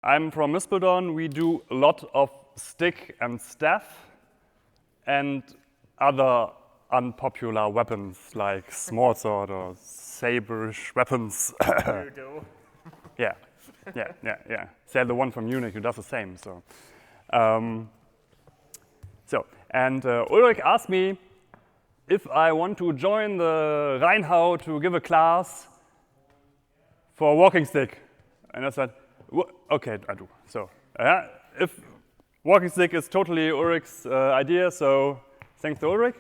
I'm from Mispeldoorn. We do a lot of stick and staff and other unpopular weapons like small sword or saberish weapons. There you go. Yeah. Say the one from Munich who does the same. So, Ulrich asked me if I want to join the Rheinhau to give a class for a walking stick, and I said, okay, I do. So, if walking stick is totally Ulrich's idea, so thanks to Ulrich.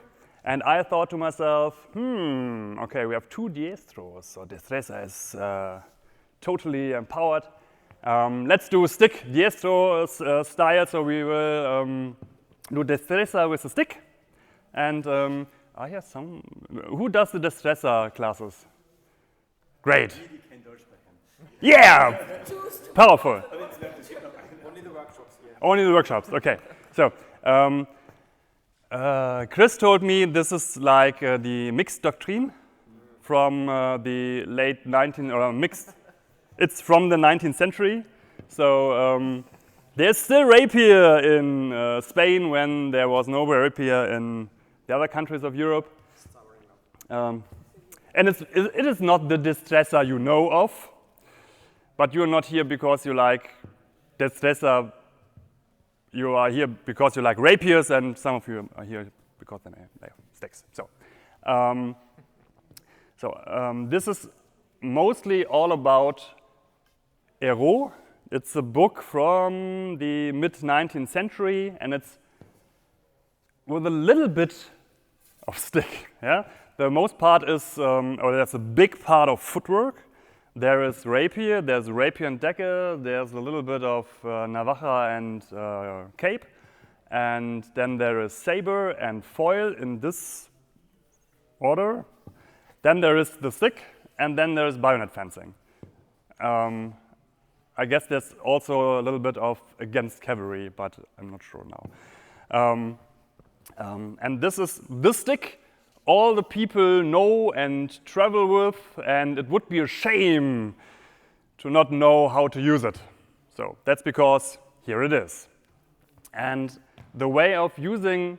And I thought to myself, okay, we have 2 diestros, so destreza is totally empowered. Let's do stick diestro style, so we will do destreza with a stick. And I hear some, who does the destreza classes? Great. Yeah, powerful. Only the workshops. Yeah. Only the workshops, okay. So, Chris told me this is like the mixed doctrine from the late 19th, or mixed, it's from the 19th century. So there's still rapier in Spain when there was no rapier in the other countries of Europe. And it is not the destreza you know of, but you're not here because you like destreza. You are here because you like rapiers, and some of you are here because they have sticks. So, this is mostly all about Heraud. It's a book from the mid-19th century, and it's with a little bit of stick. Yeah, the most part is, or there's a big part of footwork. There is rapier, there's rapier and dagger, there's a little bit of navaja and cape, and then there is saber and foil in this order. Then there is the stick, and then there is bayonet fencing. I guess there's also a little bit of against cavalry, but I'm not sure now. And this is this stick all the people know and travel with, and it would be a shame to not know how to use it. So that's because here it is. And the way of using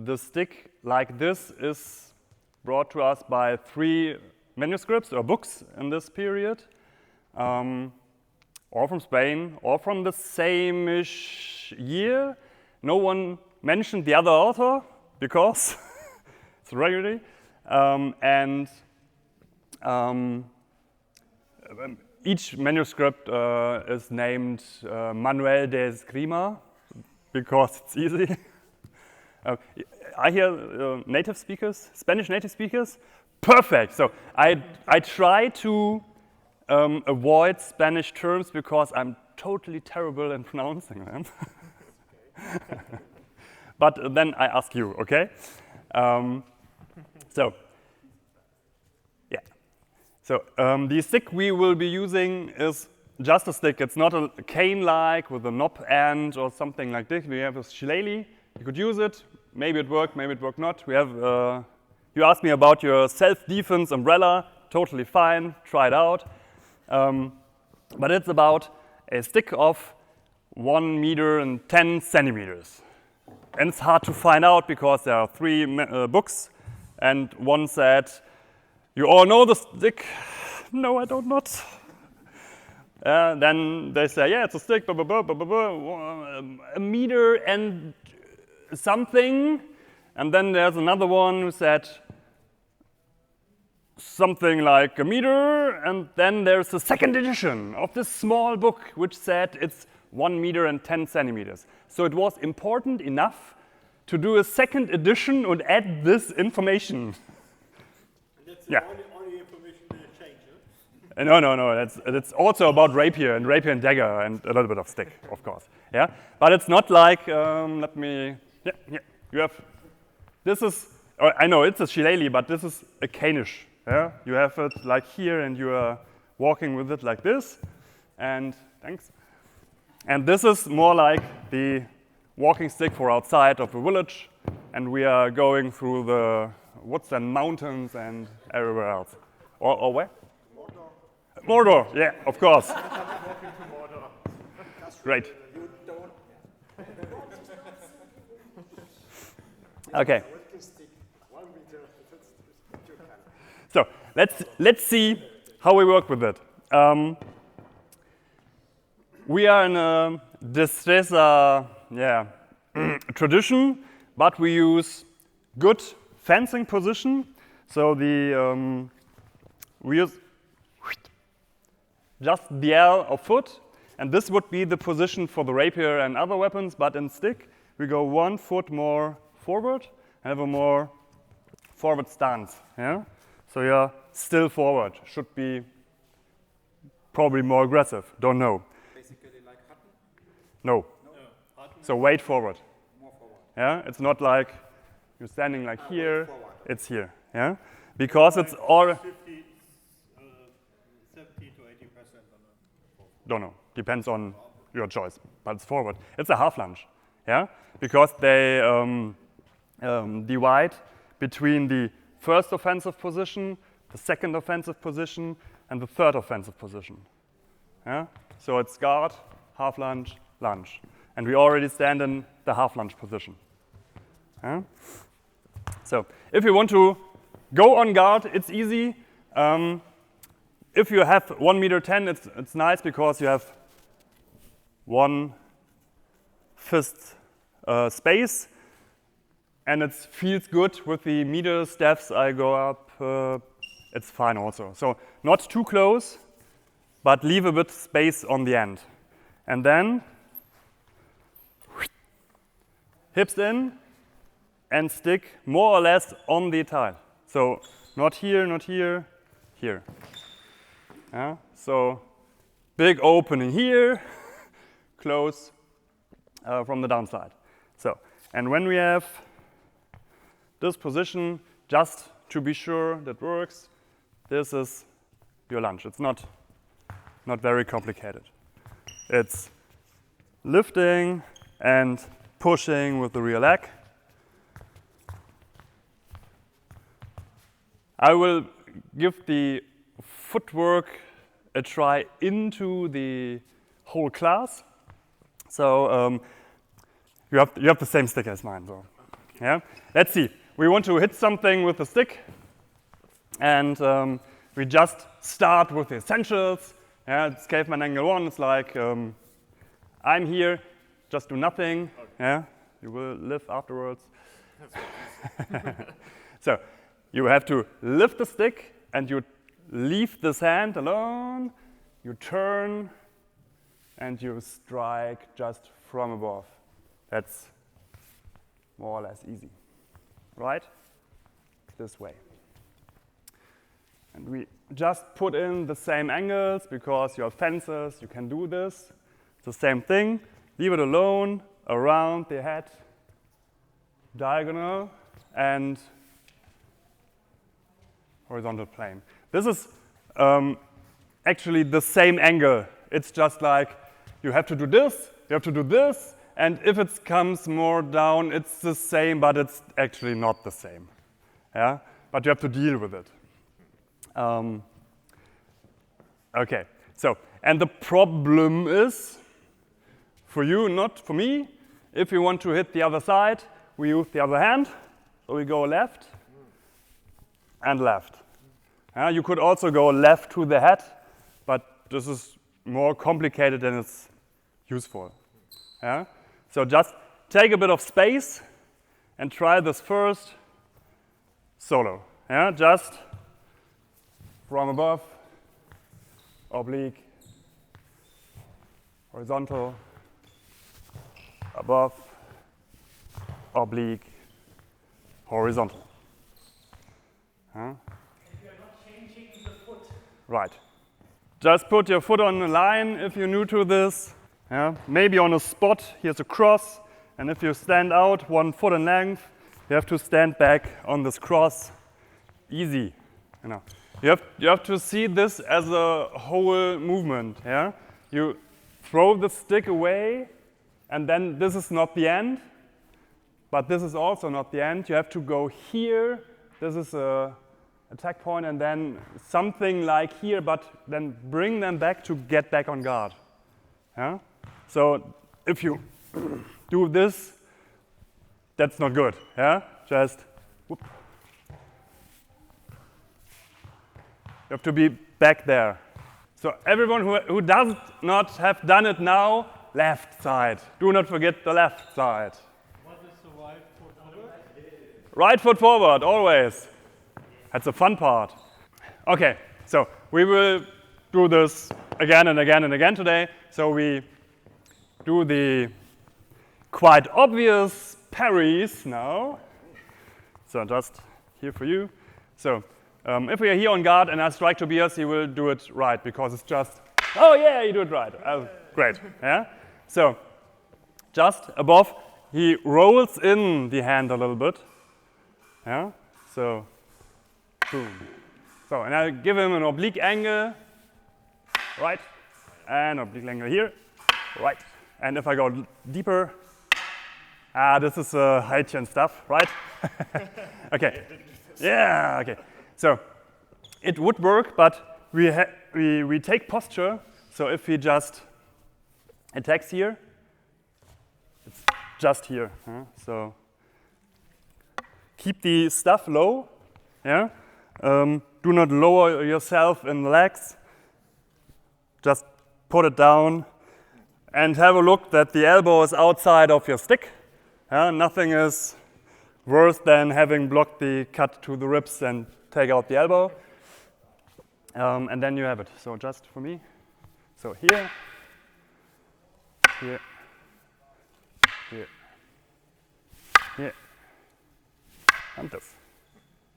the stick like this is brought to us by 3 manuscripts or books in this period, or from Spain, or from the same-ish year. No one mentioned the other author because it's regularly, each manuscript is named Manuel de Esgrima because it's easy. I hear native speakers, Spanish native speakers. Perfect. So I try to avoid Spanish terms because I'm totally terrible in pronouncing them. But then I ask you, okay? The stick we will be using is just a stick. It's not a cane-like with a knob end or something like this. We have a shillelagh. You could use it. Maybe it worked, maybe it worked not. We have. You asked me about your self-defense umbrella. Totally fine. Try it out. But it's about a stick of 1 meter and 10 centimeters. And it's hard to find out because there are 3 books, and one said, "You all know the stick." No, I don't not. Then they say, "Yeah, it's a stick, blah, blah, blah, blah, blah, blah, 1 meter and something." And then there's another one who said something like 1 meter, and then there's a second edition of this small book which said it's 1 meter and 10 centimeters. So it was important enough to do a second edition and add this information. And that's the only information they change, huh? No. It's also about rapier and dagger and a little bit of stick, of course. Yeah, but it's not like you have. This is. I know it's a shillelagh, but this is a canish. Yeah, you have it like here, and you are walking with it like this. And thanks. And this is more like the walking stick for outside of a village, and we are going through the woods and mountains and everywhere else. Or where? Mordor, yeah, of course. Great. You don't. Okay. Working stick, 1 meter. That's your kind. So let's see how we work with it. We are in a distressa tradition, but we use good fencing position. So we use just the L of foot, and this would be the position for the rapier and other weapons, but in stick, we go 1 foot more forward and have a more forward stance. Yeah? So you're still forward. Should be probably more aggressive. Don't know. Basically like Hutton? No. So weight forward. More forward. Yeah? It's not like you're standing like here. It's here. Yeah? Because it's all. 50, 70 to 80% on the. Don't know. Depends on your choice. But it's forward. It's a half lunge. Yeah? Because they divide between the first offensive position, the second offensive position, and the third offensive position. Yeah? So it's guard, half lunge, lunge. And we already stand in the half lunge position. Yeah? So if you want to go on guard, it's easy. If you have 1 meter 10, it's nice because you have 1 fist space, and it feels good with the meter steps I go up. It's fine also. So not too close, but leave a bit space on the end. And then hips in and stick more or less on the tile. So not here, not here, here. Yeah? So big opening here, close from the downside. So, and when we have this position, just to be sure that works, this is your lunge. It's not very complicated. It's lifting and pushing with the rear leg. I will give the footwork a try into the whole class. So you have the same stick as mine. So yeah, let's see. We want to hit something with the stick, and we just start with the essentials. Yeah, it's caveman angle 1. It's like I'm here, just do nothing. Okay. Yeah, you will live afterwards. So you have to lift the stick, and you leave this hand alone. You turn, and you strike just from above. That's more or less easy, right? This way. And we just put in the same angles because you're fencers, you can do this. It's the same thing. Leave it alone, around the head, diagonal, and horizontal plane. This is actually the same angle. It's just like you have to do this, you have to do this, and if it comes more down, it's the same, but it's actually not the same. Yeah? But you have to deal with it. Okay, so, and the problem is, for you, not for me, if you want to hit the other side, we use the other hand. So we go left and left. You could also go left to the head, but this is more complicated than it's useful. Yeah? So just take a bit of space and try this first solo. Yeah? Just from above, oblique, horizontal, above, oblique, horizontal. Huh? You're not changing the foot. Right. Just put your foot on a line if you're new to this. Yeah? Maybe on a spot, here's a cross, and if you stand out 1 foot in length, you have to stand back on this cross. Easy. You know. You have to see this as a whole movement. Yeah? You throw the stick away, and then this is not the end, but this is also not the end. You have to go here. This is a attack point, and then something like here, but then bring them back to get back on guard. Yeah? So if you do this, that's not good, yeah? Just, whoop. You have to be back there. So everyone who does not have done it now, left side. Do not forget the left side. What is the right foot forward? Right foot forward, always. That's the fun part. Okay, so we will do this again and again and again today. So we do the quite obvious parries now. So just here for you. So if we are here on guard and I strike Tobias, he will do it right because it's just, oh yeah, you do it right. Great, yeah? So just above, he rolls in the hand a little bit. Yeah, so boom. So, and I give him an oblique angle, right, and oblique angle here, right. And if I go deeper, this is Haitian stuff, right? Okay, yeah, okay. So it would work, but we take posture. So if he just attacks here, it's just here. Huh? So keep the stuff low. Yeah. Do not lower yourself in the legs. Just put it down and have a look that the elbow is outside of your stick. Nothing is worse than having blocked the cut to the ribs and take out the elbow. And then you have it. So just for me. So here, here, here, here, and this.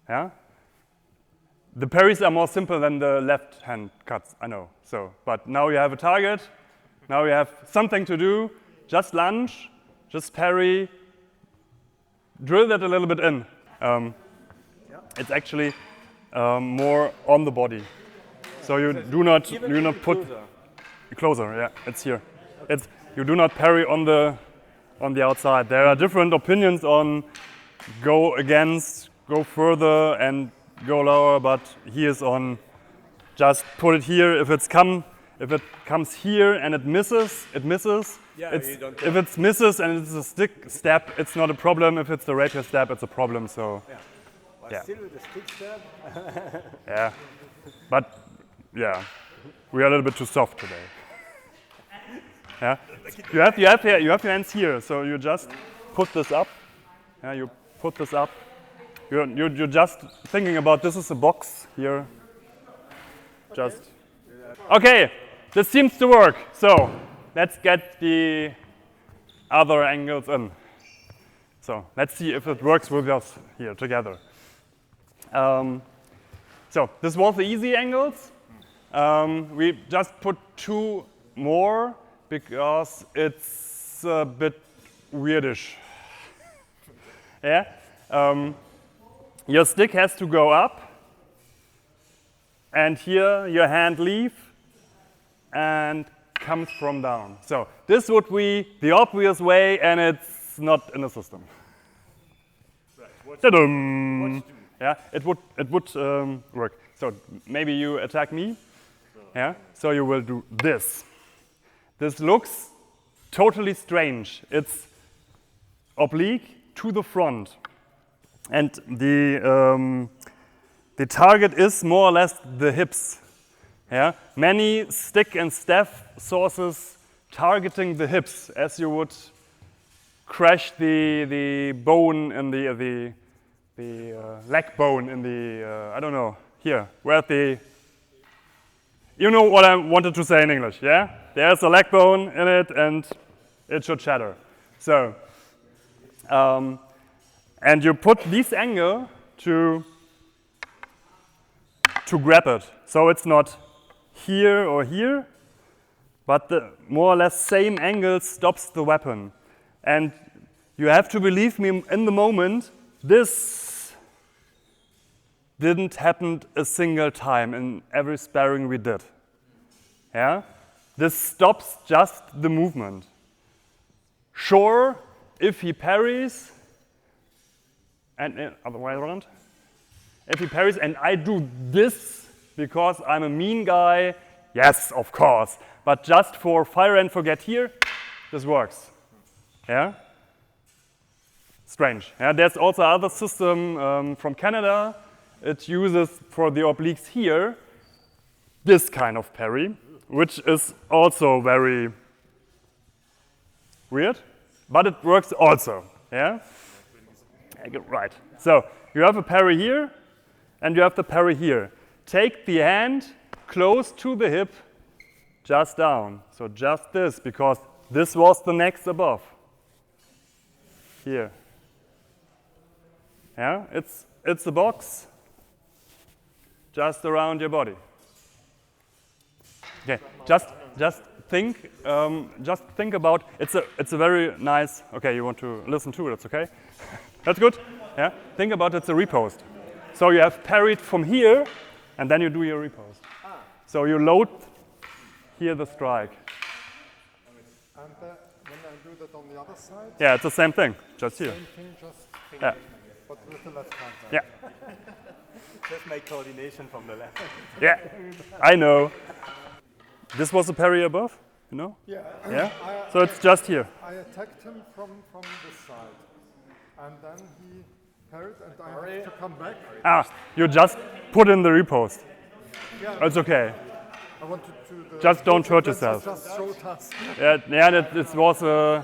Yeah? The parries are more simple than the left hand cuts, I know. So, but now you have a target, now you have something to do, just lunge, just parry, drill that a little bit in. It's actually more on the body. So you do not put closer, yeah, it's here. You do not parry on the outside. There are different opinions on go against, go further and go lower, but he is on just put it here. If it comes here and it misses, it misses. Yeah, if it misses and it's a stick step, it's not a problem. If it's the rapier step, it's a problem. So yeah. But yeah. Still with the stick step. Yeah, but yeah, we are a little bit too soft today. Yeah, you have your hands here, so you just put this up. Yeah, you put this up. You're just thinking about this is a box here. Just okay. This seems to work. So let's get the other angles in. So let's see if it works with us here together. So this was the easy angles. We just put two more because it's a bit weirdish. Yeah. Your stick has to go up, and here your hand leave and comes from down. So this would be the obvious way, and it's not in the system. Right. Yeah, it would work. So maybe you attack me. Yeah. So you will do this. This looks totally strange. It's oblique to the front. And the target is more or less the hips. Yeah? Many stick and staff sources targeting the hips, as you would crash the bone in the leg bone in the I don't know here where the you know what I wanted to say in English. Yeah, there's a leg bone in it, and it should shatter. So. And you put this angle to grab it. So it's not here or here, but the more or less same angle stops the weapon. And you have to believe me, in the moment, this didn't happen a single time in every sparring we did. Yeah? This stops just the movement. Sure, if he parries, and other way around. If he parries and I do this because I'm a mean guy, yes, of course. But just for fire and forget here, this works. Yeah? Strange. Yeah? There's also another system from Canada. It uses for the obliques here this kind of parry, which is also very weird, but it works also. Yeah? Right. So you have a parry here, and you have the parry here. Take the hand close to the hip, just down. So just this, because this was the next above. Here. Yeah, it's a box just around your body. Okay, just think about it's a very nice. Okay, you want to listen to it? It's okay. That's good. Yeah. Think about it's a riposte. So you have parried from here, and then you do your riposte. So you load here the strike. And when I do that on the other side? Yeah, it's the same thing, just here. Same thing, just Yeah. but with the left hand. Yeah. Just make coordination from the left. Yeah. I know. This was a parry above, you know? Yeah. Yeah. So it's just here. I attacked him from this side. And then he parried and I have to come back. Ah, you just put in the riposte. Yeah. It's okay. I wanted to... Just don't hurt yourself. Just showed us. Yeah, it was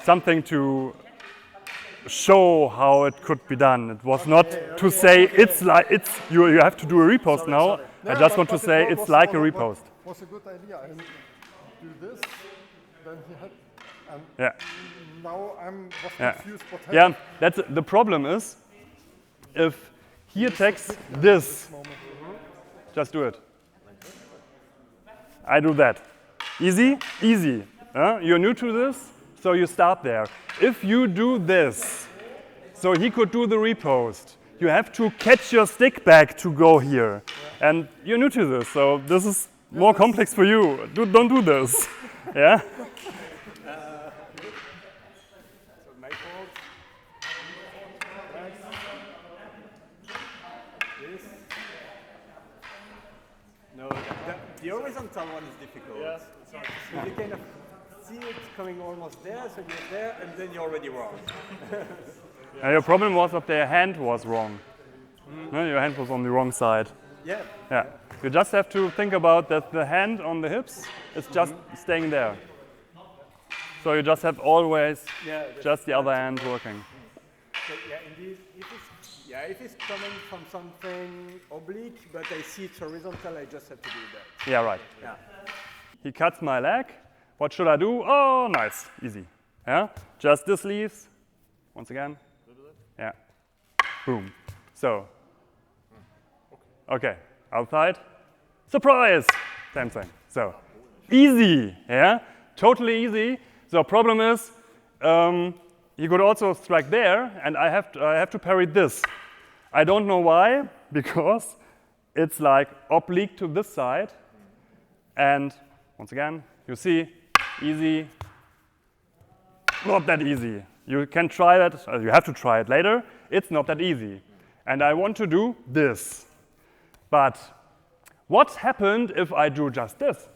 something to show how it could be done. It was not to say it's like you have to do a riposte now. No, I just want but to say it's like a riposte. Was a good idea. I do this, then he had, and Yeah. now I'm Yeah. confused what happened. Yeah, that's the problem is if he attacks this, just do it. I do that. Easy? Easy. You're new to this, so you start there. If you do this, so he could do the riposte, you have to catch your stick back to go here. And you're new to this, so this is more complex for you. Don't do this. Yeah? So my fault. This. No, the horizontal one is difficult. Yeah. You kind of see it coming almost there, so you're there, and then you're already wrong. Your problem was that their hand was wrong. No, your hand was on the wrong side. Yeah. Yeah. You just have to think about that the hand on the hips is just staying there. So you just have always just the other hand working. So, yeah, indeed, if it's coming from something oblique, but I see it's horizontal, I just have to do that. Yeah, right. Yeah. He cuts my leg. What should I do? Oh, nice. Easy. Yeah? Just this leaves. Once again. Yeah. Boom. So. Okay. Outside. Surprise! Same thing. So. Easy. Yeah? Totally easy. The problem is, he could also strike there, and I have to parry this. I don't know why, because it's like oblique to this side. And once again, you see, easy, not that easy. You can try that, you have to try it later. It's not that easy. And I want to do this. But what happened if I do just this?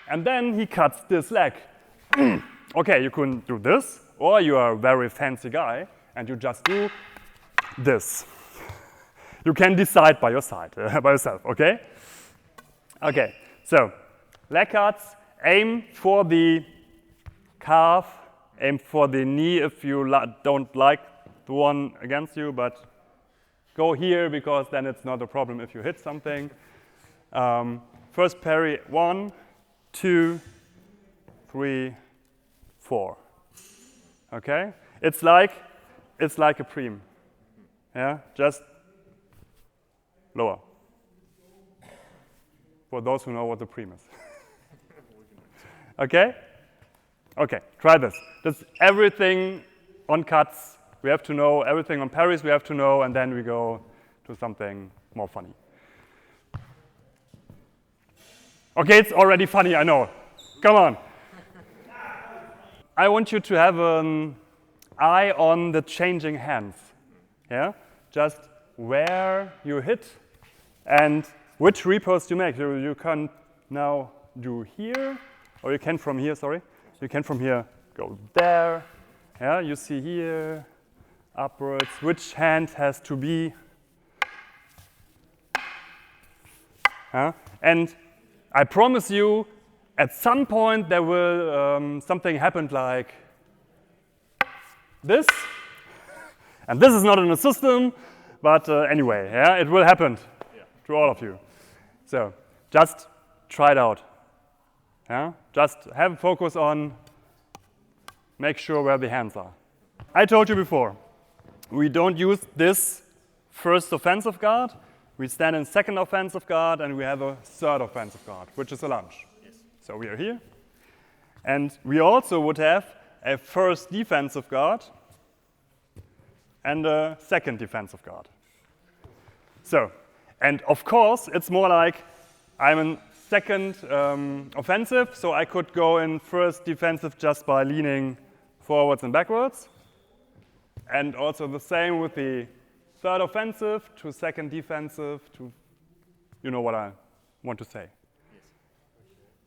And then he cuts this leg. Okay, you couldn't do this, or you are a very fancy guy, and you just do this. You can decide by yourself, okay? Okay, so leg cuts, aim for the calf, aim for the knee if you don't like the one against you, but go here because then it's not a problem if you hit something. First parry, 1, 2, 3, 4. Okay? It's like a preem. Yeah? Just lower. For those who know what the preem is. Okay? Okay, try this. That's everything on cuts. We have to know everything on parries, we have to know, and then we go to something more funny. Okay, it's already funny, I know. Come on. I want you to have an eye on the changing hands. Yeah? Just where you hit and which riposte you make. You can now do here, or you can from here, sorry. you can from here go there. Yeah, you see here, upwards, which hand has to be. And I promise you, at some point there will something happen like this. And this is not in the system, but anyway, yeah, it will happen to all of you. So just try it out. Yeah? Just have focus on, make sure where the hands are. I told you before, we don't use this first offensive guard. We stand in second offensive guard, and we have a third offensive guard, which is a lunge. Yes. So we are here. And we also would have a first defensive guard and a second defensive guard. So, and of course, it's more like I'm in second offensive, so I could go in first defensive just by leaning forwards and backwards. And also the same with the third offensive to second defensive to, you know what I want to say. Yes.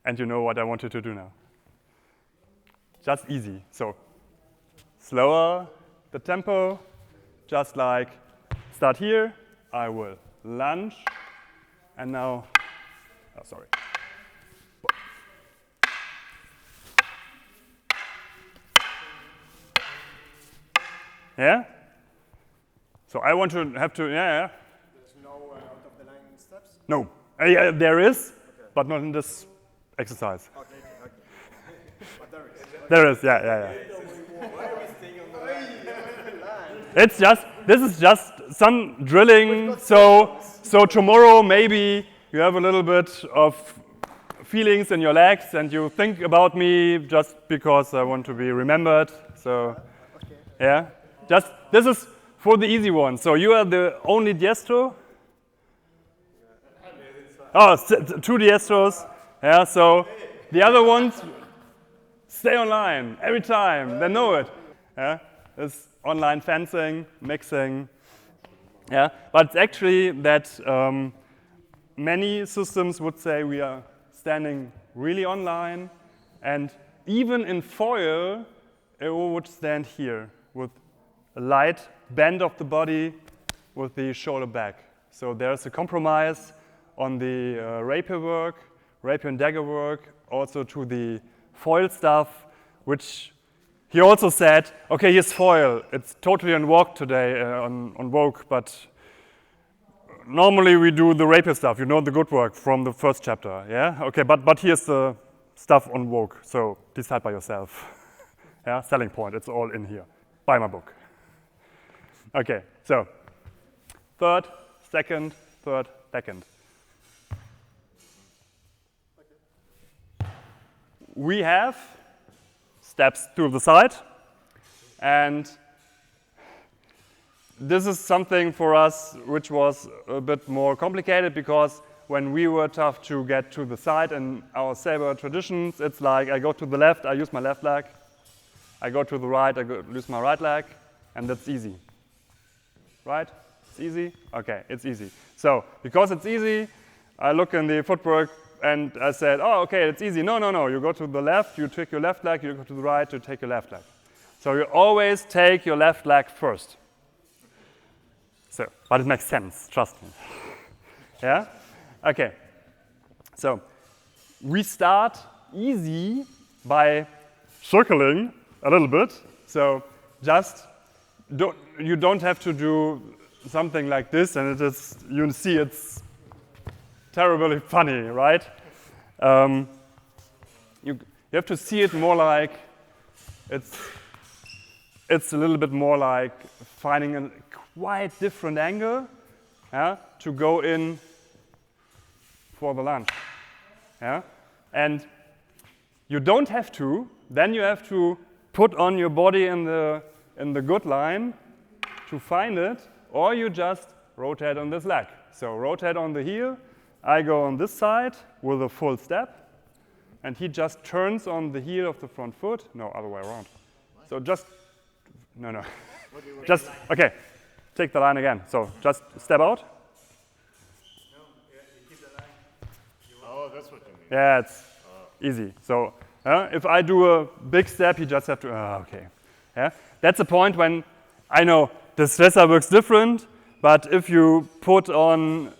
And you know what I want you to do now. Just easy. So slower the tempo, just like start here, I will lunge, and now, oh, sorry. Yeah? So I want to have to, yeah. There's no out of the line steps? No, yeah, there is, okay. But not in this exercise. Okay. But there is. There is, yeah. Why are we staying on the line? It's just, this is just some drilling, so tomorrow maybe you have a little bit of feelings in your legs and you think about me just because I want to be remembered, so, yeah. Just, this is for the easy one. So you are the only diestro? Oh, two diestros. Yeah, so the other ones stay online every time. They know it. Yeah, it's online fencing, mixing. Yeah, but it's actually that many systems would say we are standing really online, and even in foil, it would stand here with a light bend of the body with the shoulder back. So there's a compromise on the rapier work, rapier and dagger work, also to the foil stuff, which he also said, okay, here's foil. It's totally on Vogue today, on Vogue, but normally we do the rapier stuff. You know the good work from the first chapter, yeah? Okay, but here's the stuff on Vogue, so decide by yourself. Yeah, selling point, it's all in here. Buy my book. Okay, so third, second. We have steps to the side, and this is something for us which was a bit more complicated because when we were tough to get to the side in our saber traditions, it's like I go to the left, I use my left leg, I go to the right, I use my right leg, and that's easy. Right? It's easy? Okay, it's easy. So, because it's easy, I look in the footwork and I said, oh, okay, it's easy. No. You go to the left, you take your left leg, you go to the right, you take your left leg. So you always take your left leg first. So, but it makes sense, trust me. Yeah? Okay. So, we start easy by circling a little bit. So, just you don't have to do something like this, and it is, you see it's terribly funny, right? You have to see it more like it's a little bit more like finding a quite different angle, yeah, to go in for the lunge. Yeah? And you don't have to, then you have to put on your body in the good line to find it, or you just rotate on this leg. So rotate on the heel, I go on this side with a full step, and he just turns on the heel of the front foot. No, other way around. What? So just, no. Just, okay, take the line again. So just step out. No, you keep the line. Oh, that's what you mean. Yeah, it's easy. So If I do a big step, you just have to, okay. Yeah? That's the point when I know the stressor works different, but if you put on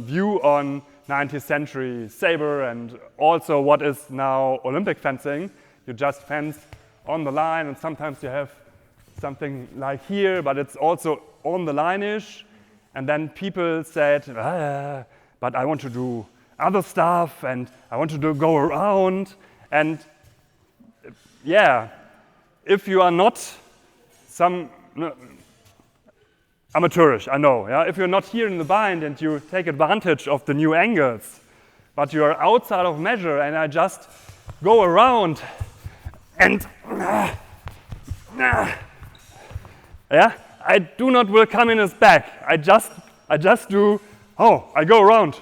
view on 19th century saber and also what is now Olympic fencing, you just fence on the line, and sometimes you have something like here, but it's also on the line-ish, and then people said, but I want to do other stuff, and I want to go around, and yeah, if you are not amateurish, I know, yeah? If you're not here in the bind and you take advantage of the new angles, but you are outside of measure and I just go around and yeah, I do not will come in his back. I just do, I go around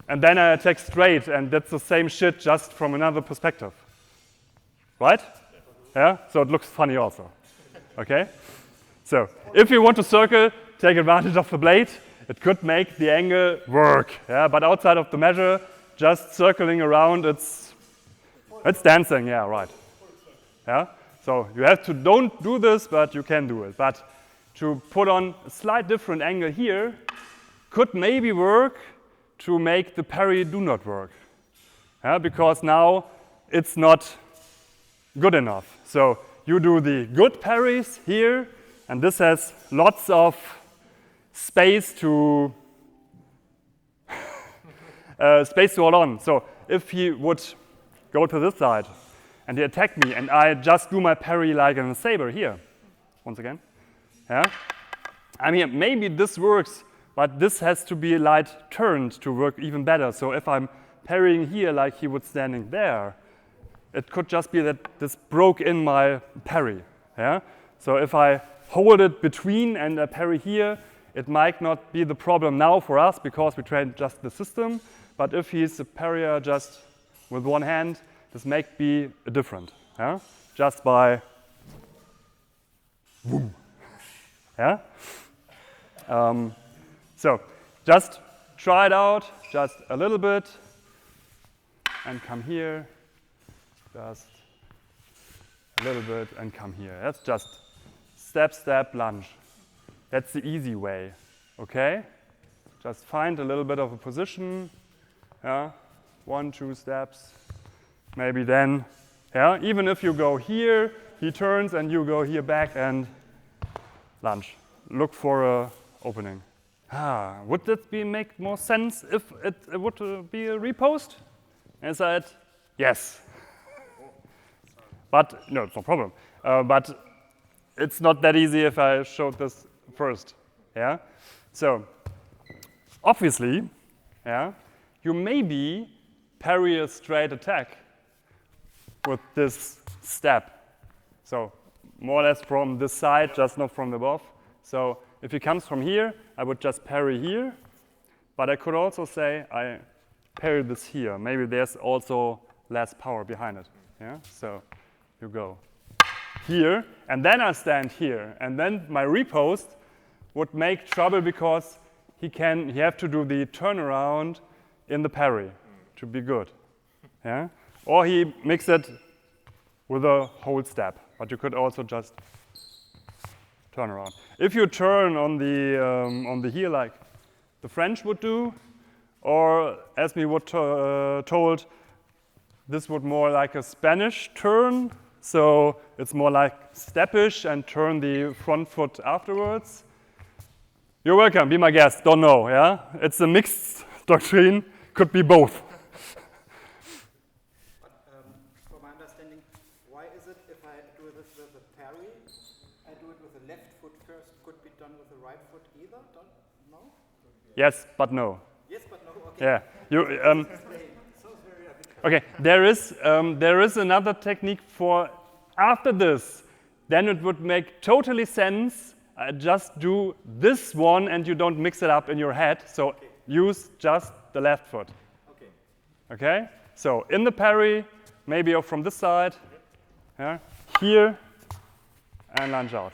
and then I attack straight, and that's the same shit just from another perspective. Right? Yeah? So it looks funny also. Okay? So if you want to circle, take advantage of the blade. It could make the angle work. Yeah? But outside of the measure, just circling around, it's dancing. Yeah, right. Yeah? So you have to don't do this, but you can do it. But to put on a slight different angle here could maybe work to make the parry do not work. Yeah? Because now it's not good enough. So you do the good parries here, and this has lots of space to hold on. So if he would go to this side and he attacked me, and I just do my parry like in a saber here, once again, yeah. I mean, maybe this works, but this has to be light turned to work even better. So if I'm parrying here like he would standing there, it could just be that this broke in my parry. Yeah? So if I hold it between and I parry here, it might not be the problem now for us because we trained just the system. But if he's a parrier just with one hand, this might be different. Yeah? Just by boom. Yeah? So just try it out, just a little bit, and come here. Just a little bit and come here. That's just step, step, lunge. That's the easy way, okay? Just find a little bit of a position, yeah? 1, 2 steps, maybe then, yeah? Even if you go here, he turns and you go here back and lunge. Look for a opening. Would that make more sense if it would be a riposte? And I said, yes. But, no, it's no problem. But it's not that easy if I showed this first, yeah? So, obviously, yeah, you maybe parry a straight attack with this step. So, more or less from this side, just not from above. So, if he comes from here, I would just parry here. But I could also say I parry this here. Maybe there's also less power behind it, yeah? So, you go here, and then I stand here, and then my riposte would make trouble because he have to do the turnaround in the parry to be good, yeah. Or he mix it with a hold step, but you could also just turn around. If you turn on the heel like the French would do, or as me would told, this would more like a Spanish turn. So it's more like steppish and turn the front foot afterwards. You're welcome, be my guest, don't know, yeah? It's a mixed doctrine, could be both. But from my understanding, why is it if I do this with a parry, I do it with the left foot first, could be done with the right foot either? No? Yes, but no. Yes, but no, okay. Yeah. Okay, there is another technique for after this. Then it would make totally sense. Just do this one and you don't mix it up in your head. So okay. Use just the left foot. Okay. Okay? So in the parry, maybe from this side, yeah, here, and lunge out.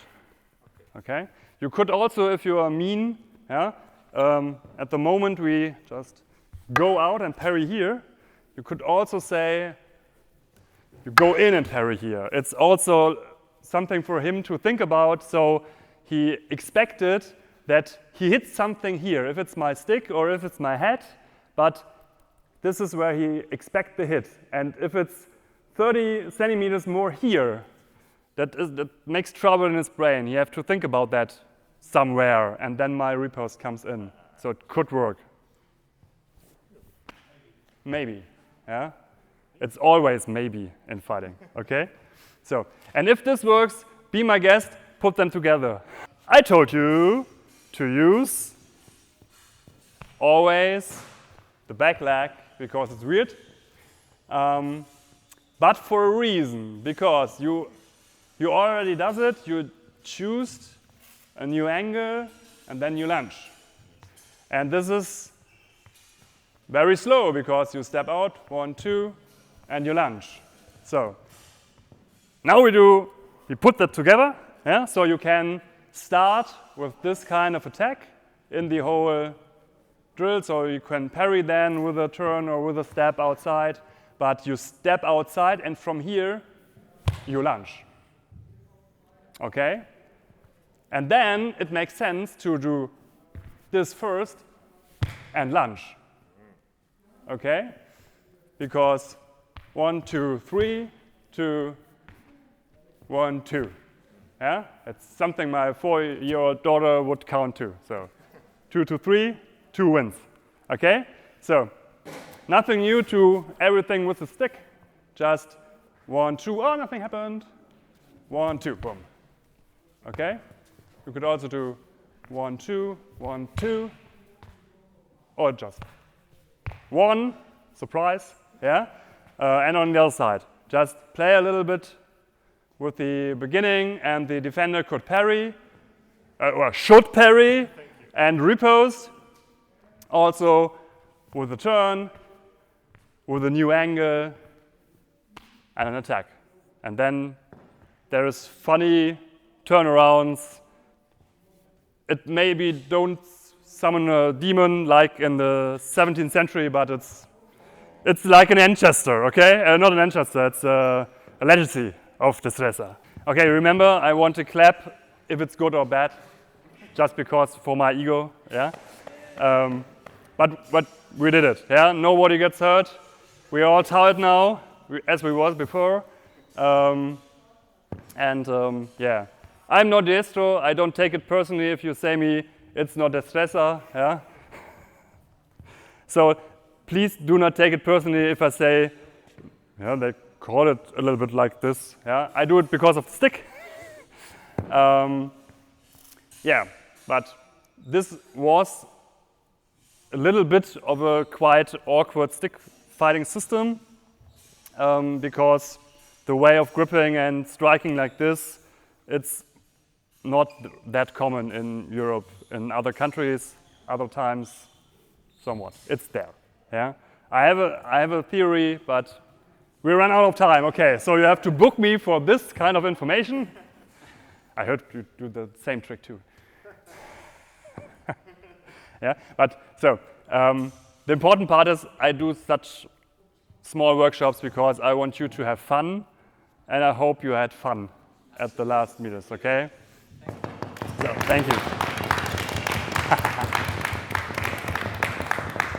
Okay? You could also, if you are mean, yeah, at the moment we just go out and parry here. You could also say, you go in and parry here. It's also something for him to think about. So he expected that he hits something here, if it's my stick or if it's my head, but this is where he expects the hit. And if it's 30 centimeters more here, that makes trouble in his brain. You have to think about that somewhere, and then my riposte comes in. So it could work. Maybe, yeah? It's always maybe in fighting, okay? So, and if this works, be my guest, put them together. I told you to use always the back leg because it's weird, but for a reason, because you already does it, you choose a new angle and then you lunge. And this is very slow because you step out, 1, 2, and you lunge. So now we put that together, yeah? So you can start with this kind of attack in the whole drill, so you can parry then with a turn or with a step outside, but you step outside and from here you lunge. Okay? And then it makes sense to do this first and lunge. Okay? Because 1, 2, 3, 2, 1, 2. Yeah? It's something my 4-year-old daughter would count to. So 2 to 3, 2 wins. Okay? So nothing new to everything with the stick. Just 1, 2, oh, nothing happened. 1, 2, boom. Okay? You could also do 1, 2, 1, 2, or just 1, surprise, yeah? And on the other side, just play a little bit with the beginning, and the defender could parry, or should parry, and riposte. Also with a turn, with a new angle, and an attack. And then there is funny turnarounds. It maybe don't summon a demon like in the 17th century, but it's like an ancestor, okay? Not an ancestor, it's a legacy of the dresser. Okay, remember, I want to clap if it's good or bad, just because for my ego, yeah? But we did it, yeah? Nobody gets hurt. We are all tired now, as we was before. Yeah. I'm not destro, I don't take it personally if you say me, it's not destresa, yeah? So please do not take it personally if I say, yeah, they call it a little bit like this, yeah? I do it because of the stick. Yeah, but this was a little bit of a quite awkward stick fighting system because the way of gripping and striking like this, it's not that common in Europe. In other countries, other times, somewhat. It's there. Yeah. I have a theory, but we run out of time. Okay, so you have to book me for this kind of information. I heard you do the same trick too. Yeah. But so the important part is I do such small workshops because I want you to have fun, and I hope you had fun at the last meters. Okay. So, thank you.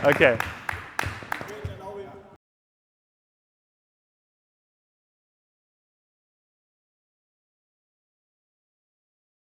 Okay.